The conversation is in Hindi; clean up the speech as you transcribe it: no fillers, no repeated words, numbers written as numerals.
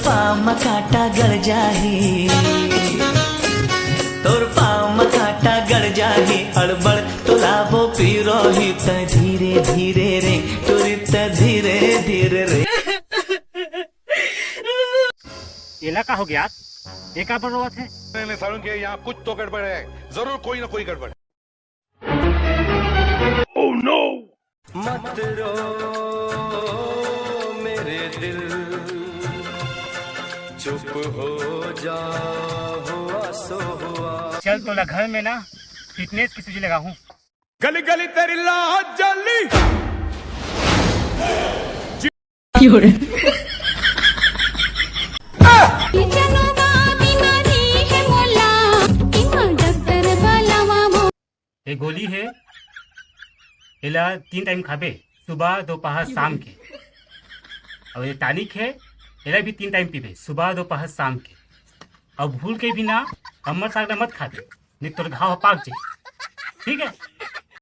पाँव में कांटा गड़ जाही, तोर पाँव में कांटा गड़ जाही, अड़बड़ तो लाभो पीरो ही त धीरे धीरे रे तोरी त धीरे धीरे रे। एला का हो गया? ये का बन रहा है? मैंने सारुण के यहाँ कुछ तो गड़बड़ है, जरूर कोई ना कोई गड़बड़। Oh no! मत रो मेरे दिल, चुप हो जा, हुआ सो हुआ। चल तो घर में ना फिटनेस की सूची लगा हूँ। गली गली तेरी लाज जली। ये गोली है, इला 3 टाइम खाबे, सुबह दोपहर शाम के। और ये टॉनिक है, इला भी 3 टाइम पीबे, सुबह दोपहर शाम के। और भूल के भी ना अमर साग मत खाबे, नहीं तो घाव पाक जाए। ठीक है?